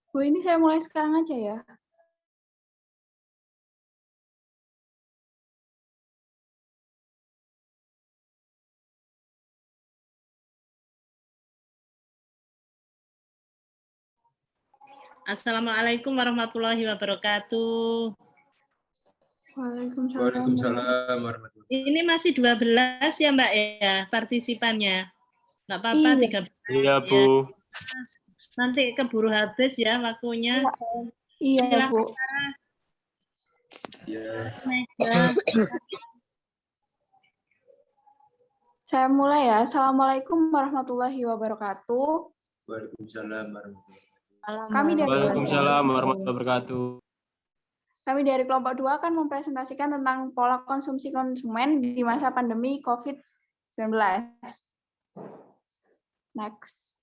Bu, ini saya mulai sekarang aja ya. Assalamualaikum warahmatullahi wabarakatuh. Waalaikumsalam. Waalaikumsalam warahmatullahi wabarakatuh. Ini masih 12 ya Mbak ya partisipannya. Nggak apa-apa, Iya. 13. Iya, Bu. Nanti keburu habis ya waktunya. Iya, Silakan, Bu. Iya. Saya mulai ya. Assalamualaikum warahmatullahi wabarakatuh. Waalaikumsalam warahmatullahi wabarakatuh. Waalaikumsalam warahmatullahi wabarakatuh. Kami dari kelompok 2 akan mempresentasikan tentang pola konsumsi konsumen di masa pandemi COVID-19. Next.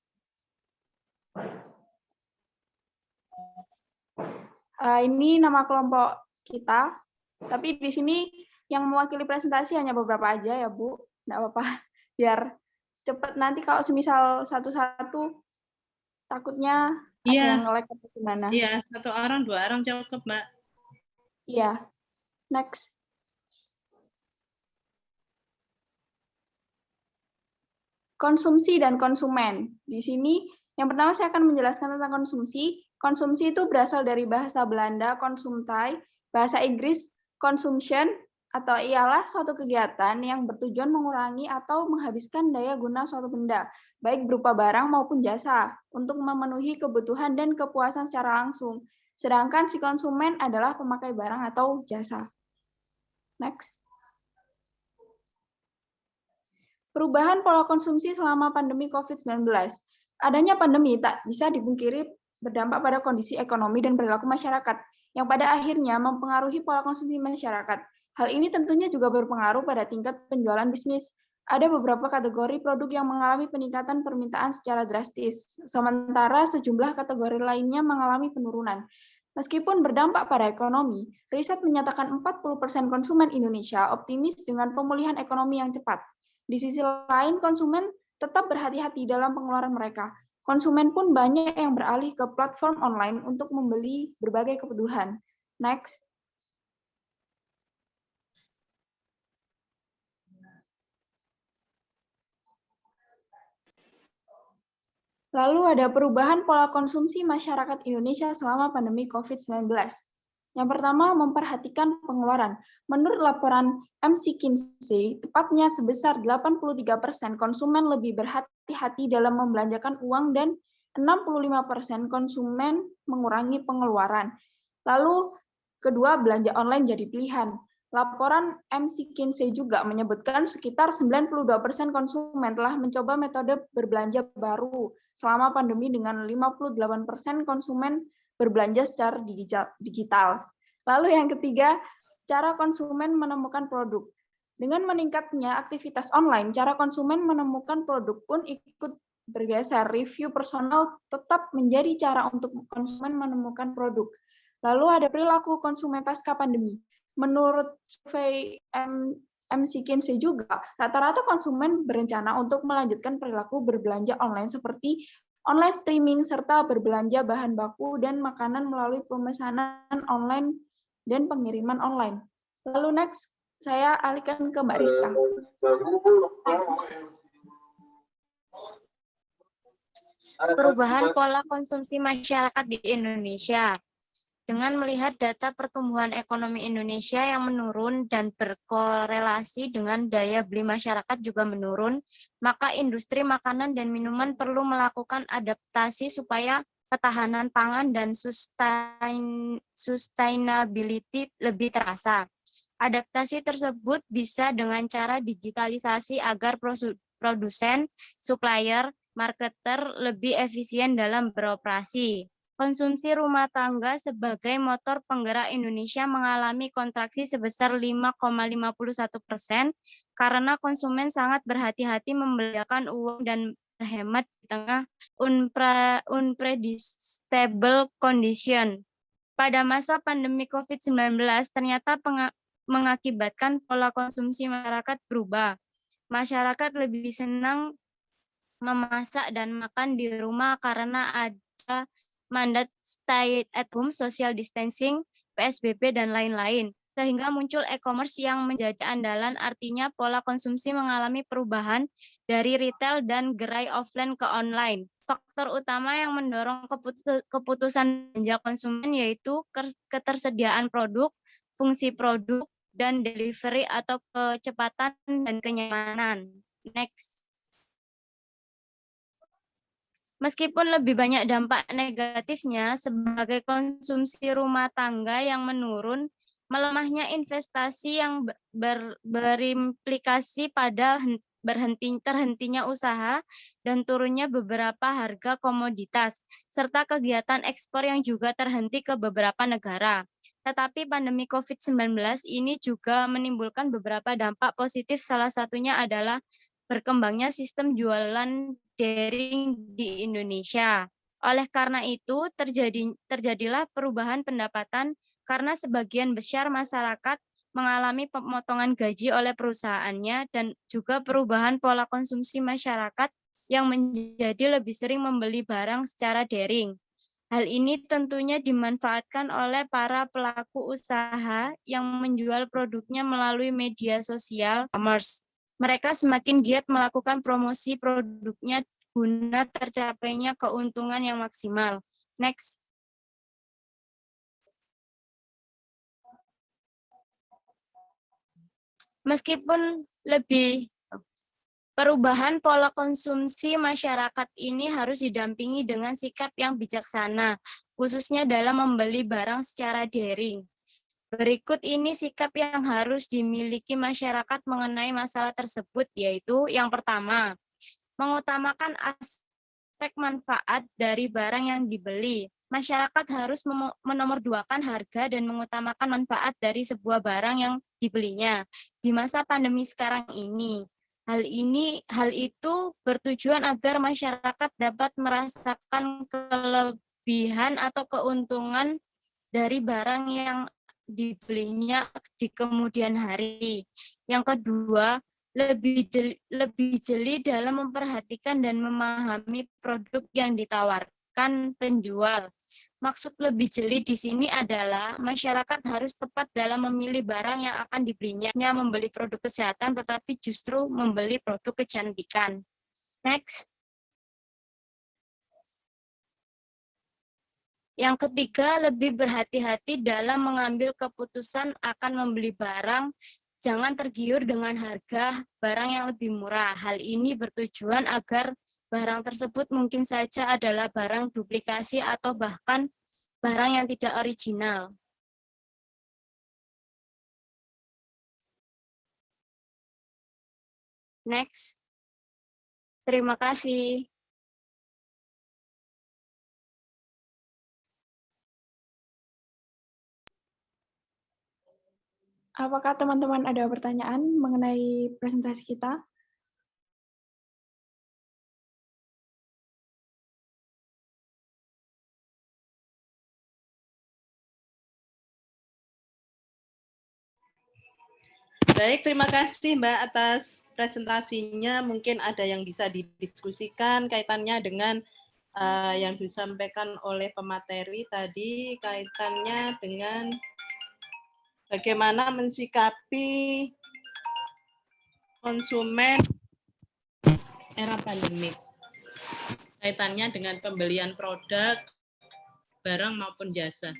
Ini nama kelompok kita, tapi di sini yang mewakili presentasi hanya beberapa aja ya, Bu. Nggak apa-apa, biar cepet. Nanti kalau semisal satu-satu, takutnya ada Iya, yang nge-lag atau gimana. iya, 1 orang, 2 orang cukup, Mbak. Iya. Next. Konsumsi dan konsumen. Di sini yang pertama saya akan menjelaskan tentang konsumsi. Konsumsi itu berasal dari bahasa Belanda konsumtai, bahasa Inggris consumption, atau ialah suatu kegiatan yang bertujuan mengurangi atau menghabiskan daya guna suatu benda, baik berupa barang maupun jasa, untuk memenuhi kebutuhan dan kepuasan secara langsung. Sedangkan si konsumen adalah pemakai barang atau jasa. Next. Perubahan pola konsumsi selama pandemi COVID-19. Adanya pandemi tak bisa dipungkiri berdampak pada kondisi ekonomi dan perilaku masyarakat, yang pada akhirnya mempengaruhi pola konsumsi masyarakat. Hal ini tentunya juga berpengaruh pada tingkat penjualan bisnis. Ada beberapa kategori produk yang mengalami peningkatan permintaan secara drastis, sementara sejumlah kategori lainnya mengalami penurunan. Meskipun berdampak pada ekonomi, riset menyatakan 40% konsumen Indonesia optimis dengan pemulihan ekonomi yang cepat. Di sisi lain, konsumen tetap berhati-hati dalam pengeluaran mereka. Konsumen pun banyak yang beralih ke platform online untuk membeli berbagai kebutuhan. Next. Lalu ada perubahan pola konsumsi masyarakat Indonesia selama pandemi COVID-19. Yang pertama, memperhatikan pengeluaran. Menurut laporan McKinsey, tepatnya sebesar 83% konsumen lebih berhati-hati dalam membelanjakan uang dan 65% konsumen mengurangi pengeluaran. Lalu, kedua, belanja online jadi pilihan. Laporan McKinsey juga menyebutkan sekitar 92% konsumen telah mencoba metode berbelanja baru selama pandemi dengan 58% konsumen berbelanja secara digital. Lalu yang ketiga, cara konsumen menemukan produk. Dengan meningkatnya aktivitas online, cara konsumen menemukan produk pun ikut bergeser. Review personal tetap menjadi cara untuk konsumen menemukan produk. Lalu ada perilaku konsumen pasca pandemi. Menurut survei McKinsey juga, rata-rata konsumen berencana untuk melanjutkan perilaku berbelanja online seperti online streaming, serta berbelanja bahan baku dan makanan melalui pemesanan online dan pengiriman online. Lalu next, saya alihkan ke Mbak Rizka. Perubahan pola konsumsi masyarakat di Indonesia. Dengan melihat data pertumbuhan ekonomi Indonesia yang menurun dan berkorelasi dengan daya beli masyarakat juga menurun, maka industri makanan dan minuman perlu melakukan adaptasi supaya ketahanan pangan dan sustainability lebih terasa. Adaptasi tersebut bisa dengan cara digitalisasi agar produsen, supplier, marketer lebih efisien dalam beroperasi. Konsumsi rumah tangga sebagai motor penggerak Indonesia mengalami kontraksi sebesar 5,51% karena konsumen sangat berhati-hati membelanjakan uang dan berhemat di tengah unpredictable condition. Pada masa pandemi COVID-19 ternyata mengakibatkan pola konsumsi masyarakat berubah. Masyarakat lebih senang memasak dan makan di rumah karena ada mandat stay at home, social distancing, PSBB, dan lain-lain. Sehingga muncul e-commerce yang menjadi andalan, artinya pola konsumsi mengalami perubahan dari retail dan gerai offline ke online. Faktor utama yang mendorong keputusan belanja konsumen yaitu ketersediaan produk, fungsi produk, dan delivery atau kecepatan dan kenyamanan. Next. Meskipun lebih banyak dampak negatifnya sebagai konsumsi rumah tangga yang menurun, melemahnya investasi yang berimplikasi pada terhentinya usaha dan turunnya beberapa harga komoditas, serta kegiatan ekspor yang juga terhenti ke beberapa negara. Tetapi pandemi COVID-19 ini juga menimbulkan beberapa dampak positif, salah satunya adalah berkembangnya sistem jualan daring di Indonesia. Oleh karena itu, terjadilah perubahan pendapatan karena sebagian besar masyarakat mengalami pemotongan gaji oleh perusahaannya, dan juga perubahan pola konsumsi masyarakat yang menjadi lebih sering membeli barang secara daring. Hal ini tentunya dimanfaatkan oleh para pelaku usaha yang menjual produknya melalui media sosial e-commerce. Mereka semakin giat melakukan promosi produknya guna tercapainya keuntungan yang maksimal. Next. Meskipun perubahan pola konsumsi masyarakat ini harus didampingi dengan sikap yang bijaksana, khususnya dalam membeli barang secara daring. Berikut ini sikap yang harus dimiliki masyarakat mengenai masalah tersebut, yaitu yang pertama, mengutamakan aspek manfaat dari barang yang dibeli. Masyarakat harus menomorduakan harga dan mengutamakan manfaat dari sebuah barang yang dibelinya di masa pandemi sekarang ini. Hal itu bertujuan agar masyarakat dapat merasakan kelebihan atau keuntungan dari barang yang dibelinya di kemudian hari. Yang kedua, lebih jeli dalam memperhatikan dan memahami produk yang ditawarkan penjual. Maksud lebih jeli di sini adalah masyarakat harus tepat dalam memilih barang yang akan dibelinya, membeli produk kesehatan tetapi justru membeli produk kecantikan. Next. Yang ketiga, lebih berhati-hati dalam mengambil keputusan akan membeli barang. Jangan tergiur dengan harga barang yang lebih murah. Hal ini bertujuan agar barang tersebut mungkin saja adalah barang duplikasi atau bahkan barang yang tidak original. Next. Terima kasih. Apakah teman-teman ada pertanyaan mengenai presentasi kita? Baik, terima kasih Mbak atas presentasinya. Mungkin ada yang bisa didiskusikan kaitannya dengan yang disampaikan oleh pemateri tadi, kaitannya dengan bagaimana mensikapi konsumen era pandemi. Kaitannya dengan pembelian produk, barang maupun jasa.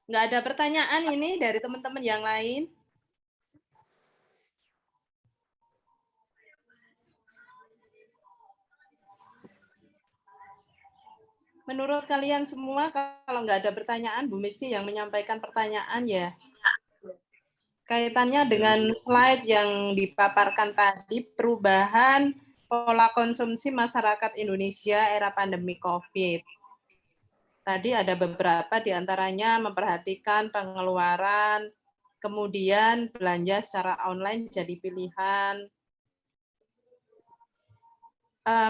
Nggak ada pertanyaan ini dari teman-teman yang lain? Menurut kalian semua, kalau nggak ada pertanyaan, Bu Messi yang menyampaikan pertanyaan ya. Kaitannya dengan slide yang dipaparkan tadi, perubahan pola konsumsi masyarakat Indonesia era pandemi COVID. Tadi ada beberapa diantaranya memperhatikan pengeluaran, kemudian belanja secara online jadi pilihan.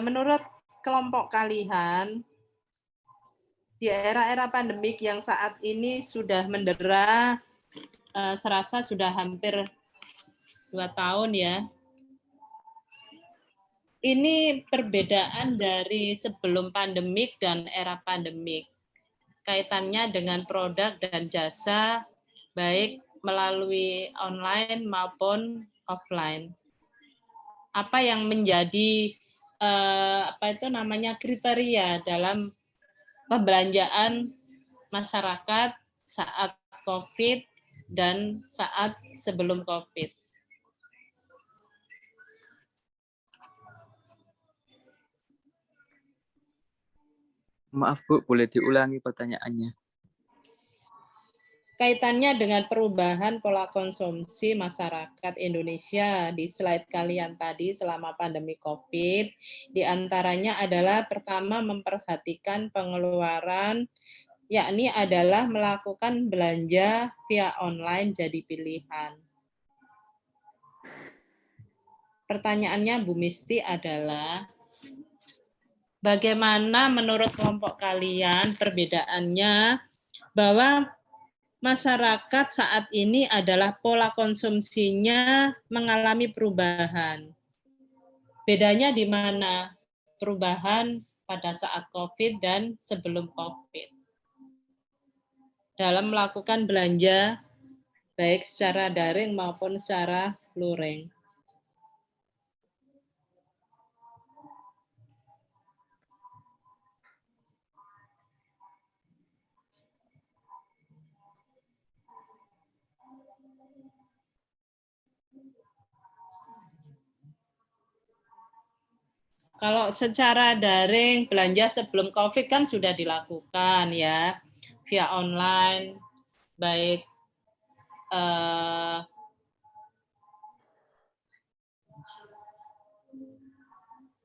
Menurut kelompok kalian di era-era pandemik yang saat ini sudah mendera, serasa sudah hampir 2 tahun ya. Ini perbedaan dari sebelum pandemik dan era pandemik. Kaitannya dengan produk dan jasa, baik melalui online maupun offline. Apa yang menjadi kriteria dalam pembelanjaan masyarakat saat COVID dan saat sebelum COVID. Maaf Bu, boleh diulangi pertanyaannya? Kaitannya dengan perubahan pola konsumsi masyarakat Indonesia di slide kalian tadi selama pandemi COVID, di antaranya adalah pertama memperhatikan pengeluaran, yakni adalah melakukan belanja via online jadi pilihan. Pertanyaannya Bu Misti adalah, bagaimana menurut kelompok kalian perbedaannya bahwa masyarakat saat ini adalah pola konsumsinya mengalami perubahan. Bedanya di mana? Perubahan pada saat COVID dan sebelum COVID. Dalam melakukan belanja, baik secara daring maupun secara luring. Kalau secara daring, belanja sebelum COVID kan sudah dilakukan ya, via online, baik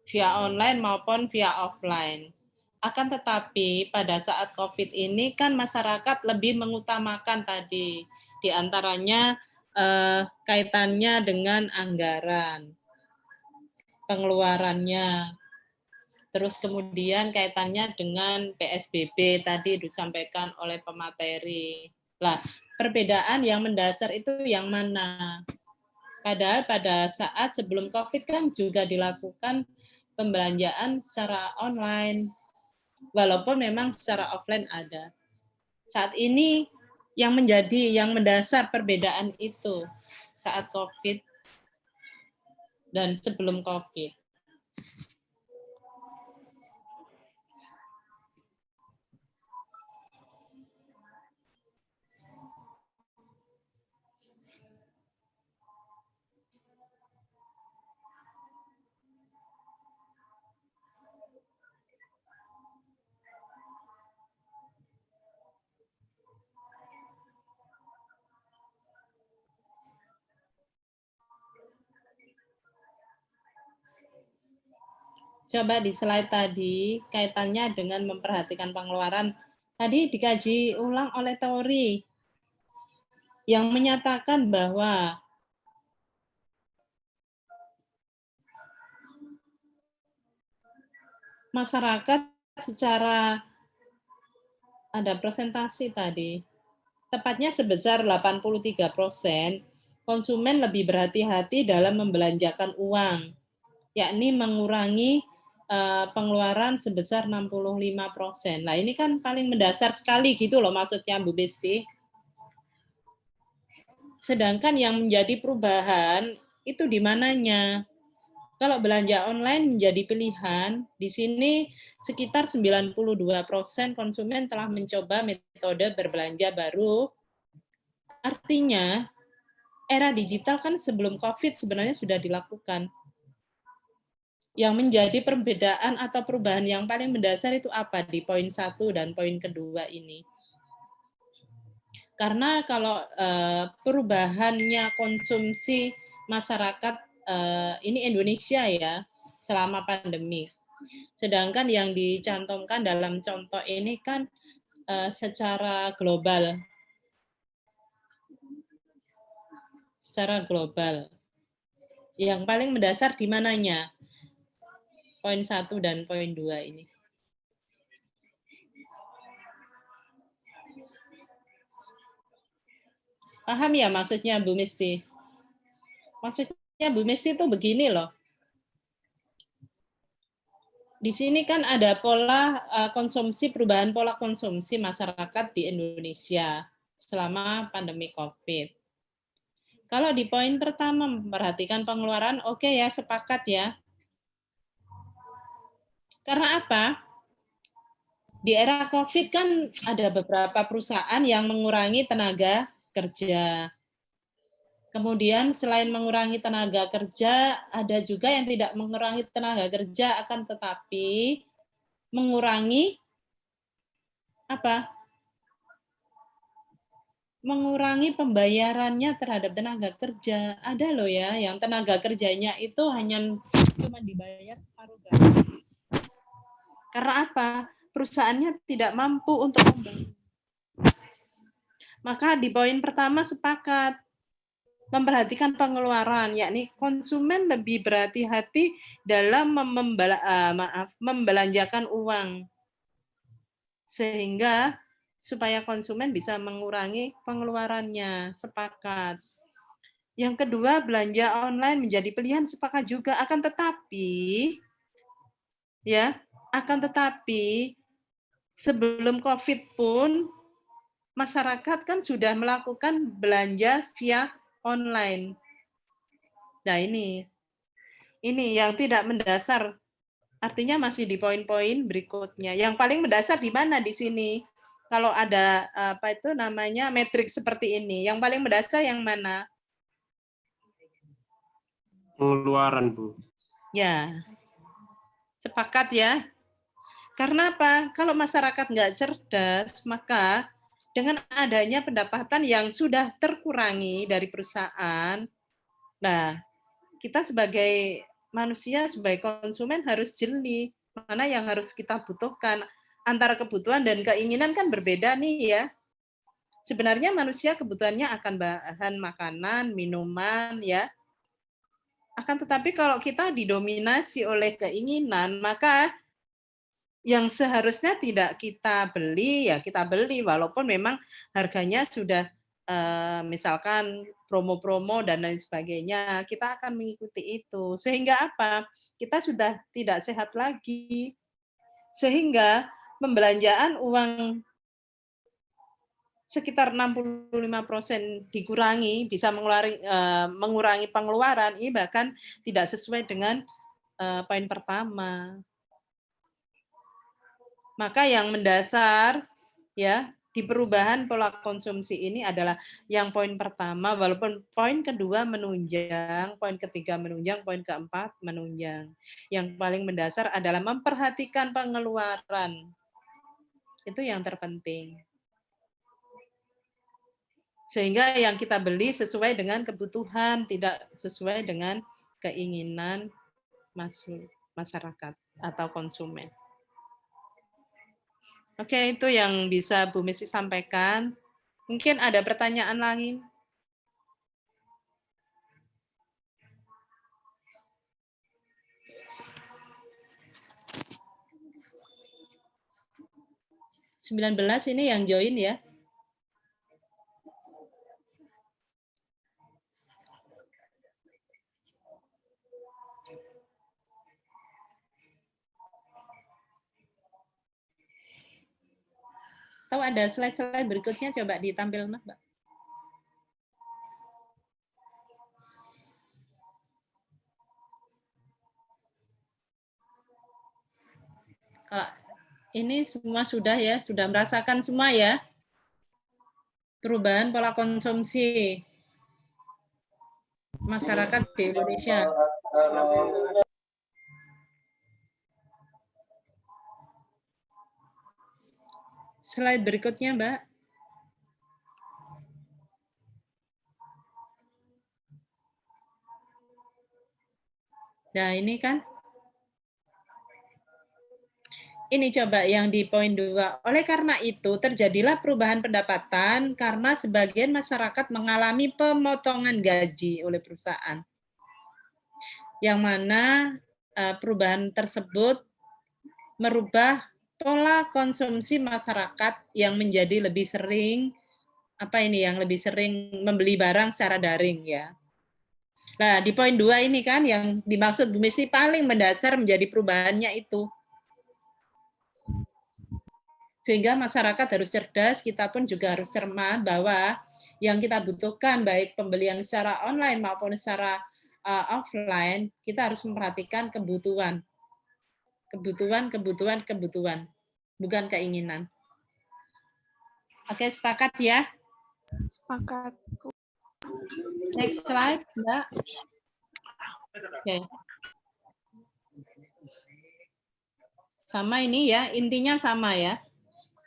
via online maupun via offline. Akan tetapi pada saat COVID ini kan masyarakat lebih mengutamakan tadi, diantaranya kaitannya dengan anggaran, pengeluarannya, terus kemudian kaitannya dengan PSBB tadi disampaikan oleh pemateri. Nah, perbedaan yang mendasar itu yang mana? Padahal pada saat sebelum COVID kan juga dilakukan pembelanjaan secara online, walaupun memang secara offline ada. Saat ini yang mendasar perbedaan itu saat COVID dan sebelum COVID. Coba di slide tadi, kaitannya dengan memperhatikan pengeluaran, tadi dikaji ulang oleh teori yang menyatakan bahwa masyarakat secara, ada presentasi tadi, tepatnya sebesar 83%, konsumen lebih berhati-hati dalam membelanjakan uang, yakni mengurangi pengeluaran sebesar 65%. Nah, ini kan paling mendasar sekali gitu loh maksudnya Bu Besti. Sedangkan yang menjadi perubahan itu di mananya? Kalau belanja online menjadi pilihan, di sini sekitar 92% konsumen telah mencoba metode berbelanja baru. Artinya, era digital kan sebelum COVID sebenarnya sudah dilakukan. Yang menjadi perbedaan atau perubahan yang paling mendasar itu apa di poin 1 dan poin kedua ini? Karena kalau perubahannya konsumsi masyarakat ini Indonesia ya selama pandemi. Sedangkan yang dicantumkan dalam contoh ini kan secara global. Secara global. Yang paling mendasar di mananya? poin 1 dan poin 2 ini. Paham ya maksudnya Bu Misti? Maksudnya Bu Misti itu begini loh. Di sini kan ada pola konsumsi, perubahan pola konsumsi masyarakat di Indonesia selama pandemi COVID. Kalau di poin pertama memperhatikan pengeluaran, oke ya, sepakat ya. Karena apa? Di era COVID kan ada beberapa perusahaan yang mengurangi tenaga kerja. Kemudian selain mengurangi tenaga kerja, ada juga yang tidak mengurangi tenaga kerja, akan tetapi mengurangi apa? Mengurangi pembayarannya terhadap tenaga kerja. Ada loh ya, yang tenaga kerjanya itu hanya cuma dibayar separuh gaji. Karena apa? Perusahaannya tidak mampu untuk membayar. Maka di poin pertama sepakat memperhatikan pengeluaran, yakni konsumen lebih berhati-hati dalam membelanjakan uang, sehingga supaya konsumen bisa mengurangi pengeluarannya. Sepakat. Yang kedua, belanja online menjadi pilihan, sepakat juga. Akan tetapi sebelum COVID pun masyarakat kan sudah melakukan belanja via online. Nah, ini yang tidak mendasar. Artinya masih di poin-poin berikutnya. Yang paling mendasar di mana di sini? Kalau ada metrik seperti ini, yang paling mendasar yang mana? Pengeluaran, Bu. Ya, sepakat ya. Karena apa? Kalau masyarakat nggak cerdas, maka dengan adanya pendapatan yang sudah terkurangi dari perusahaan, nah, kita sebagai manusia, sebagai konsumen harus jeli mana yang harus kita butuhkan. Antara kebutuhan dan keinginan kan berbeda nih ya. Sebenarnya manusia kebutuhannya akan bahan makanan, minuman ya. Akan tetapi kalau kita didominasi oleh keinginan, maka yang seharusnya tidak kita beli, ya kita beli, walaupun memang harganya sudah misalkan promo-promo dan lain sebagainya, kita akan mengikuti itu. Sehingga apa? Kita sudah tidak sehat lagi. Sehingga pembelanjaan uang sekitar 65% dikurangi, bisa mengurangi pengeluaran, ini bahkan tidak sesuai dengan poin pertama. Maka yang mendasar ya di perubahan pola konsumsi ini adalah yang poin pertama, walaupun poin kedua menunjang, poin ketiga menunjang, poin keempat menunjang. Yang paling mendasar adalah memperhatikan pengeluaran. Itu yang terpenting. Sehingga yang kita beli sesuai dengan kebutuhan, tidak sesuai dengan keinginan masyarakat atau konsumen. Oke, itu yang bisa Bu Misi sampaikan. Mungkin ada pertanyaan lain? (19) ini yang join ya. Tahu ada slide-slide berikutnya, coba ditampilkan, Mbak. Kalau ini semua sudah ya, sudah merasakan semua ya perubahan pola konsumsi masyarakat di Indonesia. Slide berikutnya, Mbak. Nah, ini kan. Ini coba yang di poin 2. Oleh karena itu, terjadilah perubahan pendapatan karena sebagian masyarakat mengalami pemotongan gaji oleh perusahaan. Yang mana perubahan tersebut merubah pola konsumsi masyarakat yang menjadi lebih sering yang lebih sering membeli barang secara daring ya. Nah, di poin 2 ini kan yang dimaksud Bu Misi paling mendasar menjadi perubahannya itu. Sehingga masyarakat harus cerdas, kita pun juga harus cermat bahwa yang kita butuhkan baik pembelian secara online maupun secara offline, kita harus memperhatikan kebutuhan. Kebutuhan, bukan keinginan. Oke, sepakat ya? Sepakat. Next slide, Mbak. Oke. Sama ini ya, intinya sama ya.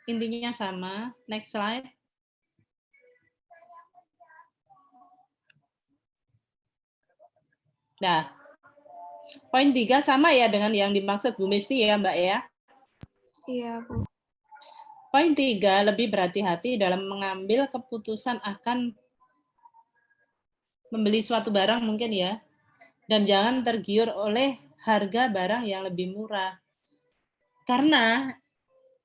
Intinya sama. Next slide. Nah, poin 3 sama ya dengan yang dimaksud Bu Messi ya, Mbak ya? Iya, Bu. Poin 3, lebih berhati-hati dalam mengambil keputusan akan membeli suatu barang mungkin ya. Dan jangan tergiur oleh harga barang yang lebih murah. Karena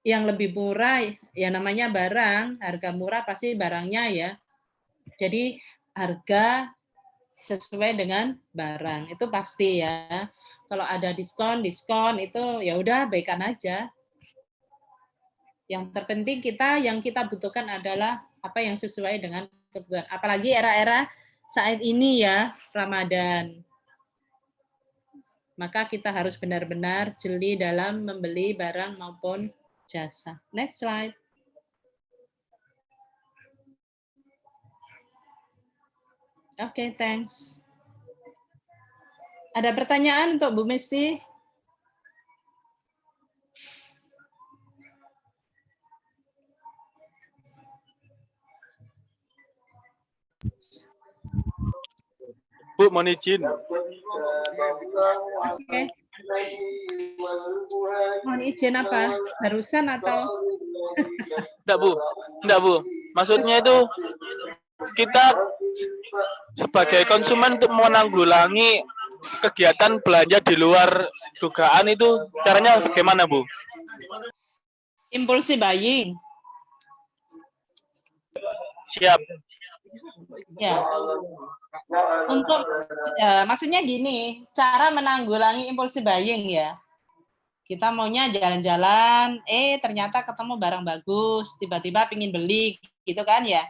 yang lebih murah, ya namanya barang, harga murah pasti barangnya ya. Jadi harga sesuai dengan barang, itu pasti ya. Kalau ada diskon itu ya udah baikan aja. Yang terpenting yang kita butuhkan adalah apa yang sesuai dengan kebutuhan. Apalagi era-era saat ini ya, Ramadan. Maka kita harus benar-benar jeli dalam membeli barang maupun jasa. Next slide. Oke, thanks. Ada pertanyaan untuk Bu Mesti? Bu, mohon izin. Oke. Mohon izin apa? Barusan atau? Enggak, Bu. Maksudnya itu kita sebagai konsumen untuk menanggulangi kegiatan belanja di luar dugaan itu caranya bagaimana, Bu? Impulsive buying. Siap. Ya. Untuk maksudnya gini, cara menanggulangi impulsive buying ya. Kita maunya jalan-jalan, ternyata ketemu barang bagus, tiba-tiba pingin beli, gitu kan ya?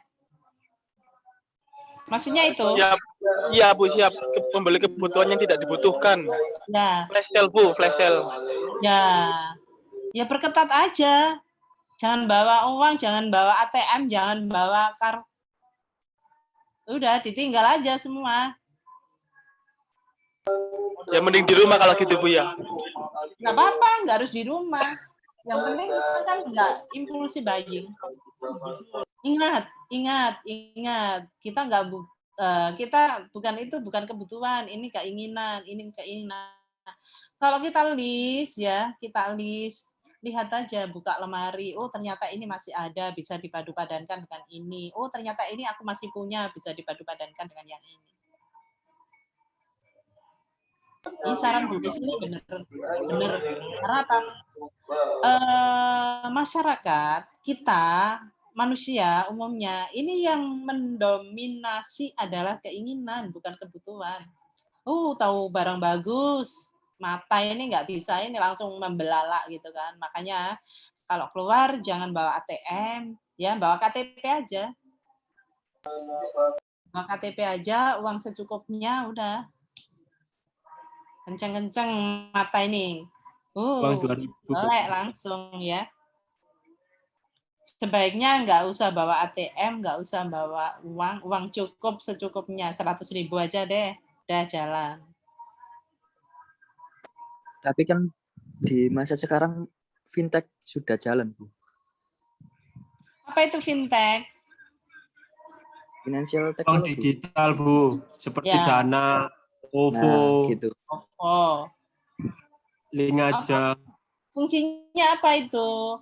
Maksudnya itu? Siap. Iya, Bu, siap. Membeli kebutuhan yang tidak dibutuhkan. Ya. Flash sale, Bu, flash sale. Ya perketat aja. Jangan bawa uang, jangan bawa ATM, jangan bawa kartu. Udah, ditinggal aja semua. Ya mending di rumah kalau gitu, Bu ya. Nggak apa-apa, nggak harus di rumah. Yang penting kita kan nggak impulsi buying. Ingat. Kita bukan kebutuhan, ini keinginan. Kalau kita list, lihat aja, buka lemari, oh ternyata ini masih ada, bisa dipadu-padankan dengan ini. Oh ternyata ini aku masih punya, bisa dipadu-padankan dengan yang ini. Ini saran Bu Desi ini benar. Karena apa? Masyarakat kita, manusia umumnya, ini yang mendominasi adalah keinginan, bukan kebutuhan. Tahu barang bagus, mata ini nggak bisa, ini langsung membelalak gitu kan. Makanya kalau keluar jangan bawa ATM, ya bawa KTP aja. Bawa KTP aja, uang secukupnya udah. Kenceng-kenceng mata ini. Melek langsung ya. Sebaiknya nggak usah bawa ATM, nggak usah bawa uang cukup secukupnya, 100.000 aja deh, udah jalan. Tapi kan di masa sekarang fintech sudah jalan, Bu. Apa itu fintech? Financial Uang technology. digital, Bu. Seperti Ya. Dana, OVO, gitu. Link aja. Fungsinya apa itu?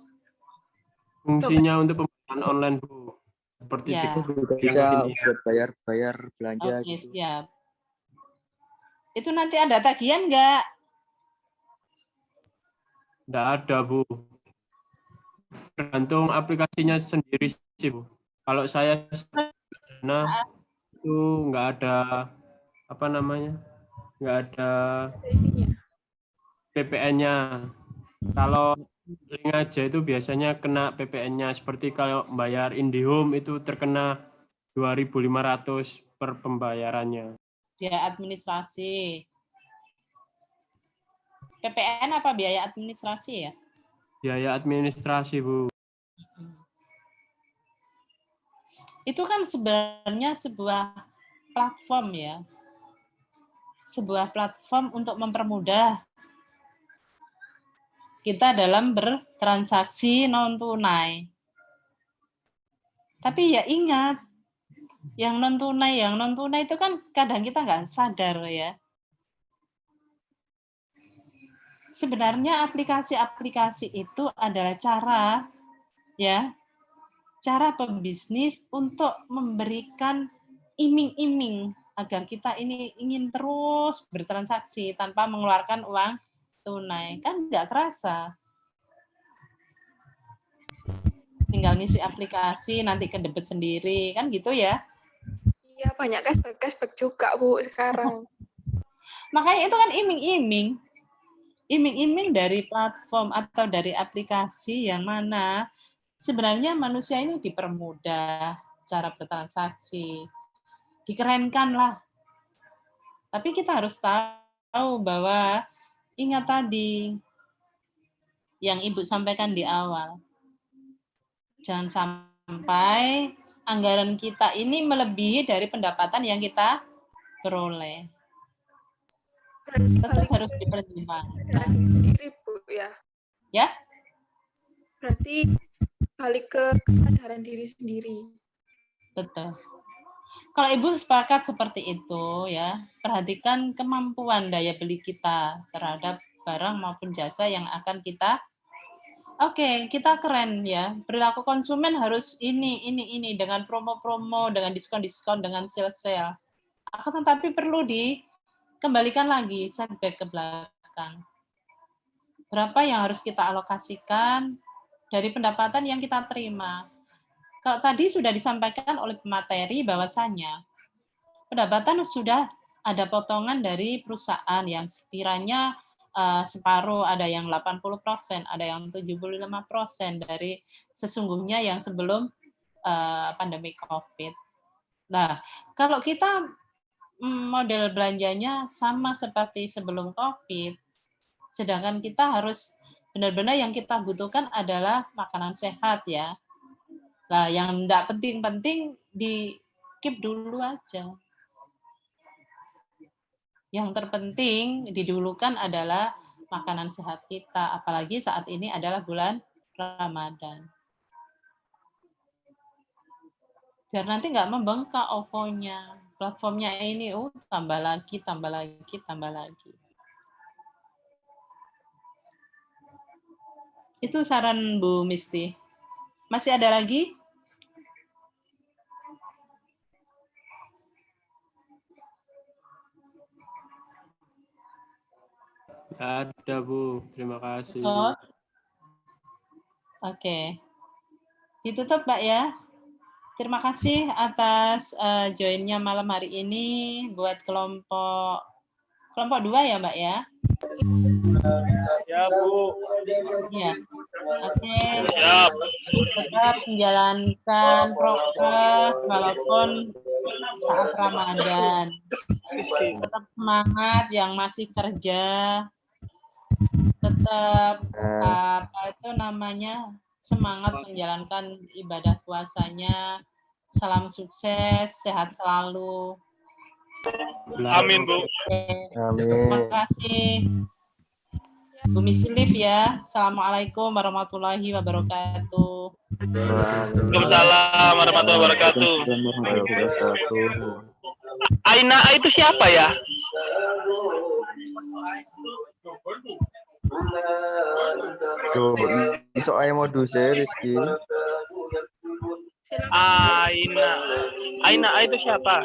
Fungsinya untuk pembayaran online, Bu. Seperti Ya. Juga bisa buat bayar belanja Oke, gitu. siap. Itu nanti ada tagihan nggak? Enggak ada, Bu. Tergantung aplikasinya sendiri sih, Bu. Kalau saya itu enggak ada apa namanya? Enggak ada Isinya. PPN-nya. Kalau link aja itu biasanya kena PPN-nya. Seperti kalau bayar IndiHome itu terkena 2.500 per pembayarannya. Biaya administrasi. PPN apa biaya administrasi ya? Biaya administrasi, Bu. Itu kan sebenarnya sebuah platform ya. Sebuah platform untuk mempermudah kita dalam bertransaksi non-tunai. Tapi ya ingat, yang non-tunai itu kan kadang kita nggak sadar ya. Sebenarnya aplikasi-aplikasi itu adalah cara pebisnis untuk memberikan iming-iming agar kita ini ingin terus bertransaksi tanpa mengeluarkan uang tunai. Kan nggak kerasa. Tinggal ngisi aplikasi, nanti kedebet sendiri, kan gitu ya. Iya, banyak cashback juga, Bu, sekarang. Makanya itu kan iming-iming. Iming-iming dari platform atau dari aplikasi yang mana sebenarnya manusia ini dipermudah cara bertransaksi. Dikerenkan lah. Tapi kita harus tahu bahwa ingat tadi yang Ibu sampaikan di awal. Jangan sampai anggaran kita ini melebihi dari pendapatan yang kita peroleh. Tetap harus dipertimbangkan. Sendiri, Bu, ya. Ya? Berarti balik ke kesadaran diri sendiri. Betul. Kalau Ibu sepakat seperti itu, ya, perhatikan kemampuan daya beli kita terhadap barang maupun jasa yang akan kita. Oke, kita keren ya. Perilaku konsumen harus ini dengan promo-promo, dengan diskon-diskon, dengan sale-sale. Akan tetapi perlu dikembalikan lagi setback ke belakang. Berapa yang harus kita alokasikan dari pendapatan yang kita terima? Kalau tadi sudah disampaikan oleh pemateri bahwasannya pendapatan sudah ada potongan dari perusahaan yang sekiranya separuh, ada yang 80%, ada yang 75% dari sesungguhnya yang sebelum pandemi COVID. Nah, kalau kita model belanjanya sama seperti sebelum COVID, sedangkan kita harus benar-benar yang kita butuhkan adalah makanan sehat ya. Nah, yang enggak penting-penting di keep dulu aja. Yang terpenting didulukan adalah makanan sehat kita, apalagi saat ini adalah bulan Ramadan. Biar nanti nggak membengkak OVO-nya, platformnya ini, tambah lagi. Itu saran Bu Misti. Masih ada lagi? Ada, Bu. Terima kasih. Oke. Ditutup, Mbak ya. Terima kasih atas join-nya malam hari ini buat kelompok 2 ya, Mbak ya. Ya, Bu. Ya. Oke. Siap. Tetap menjalankan prokes walaupun saat Ramadan. Tetap semangat yang masih kerja. Tetap semangat menjalankan ibadah puasanya. Salam sukses, sehat selalu. Amin, Bu. Terima kasih. Bu Mislif ya. Assalamualaikum warahmatullahi wabarakatuh. Waalaikumsalam warahmatullahi wabarakatuh. Aina itu siapa ya? Tuh, iso ae modus Rizky. Aina itu siapa?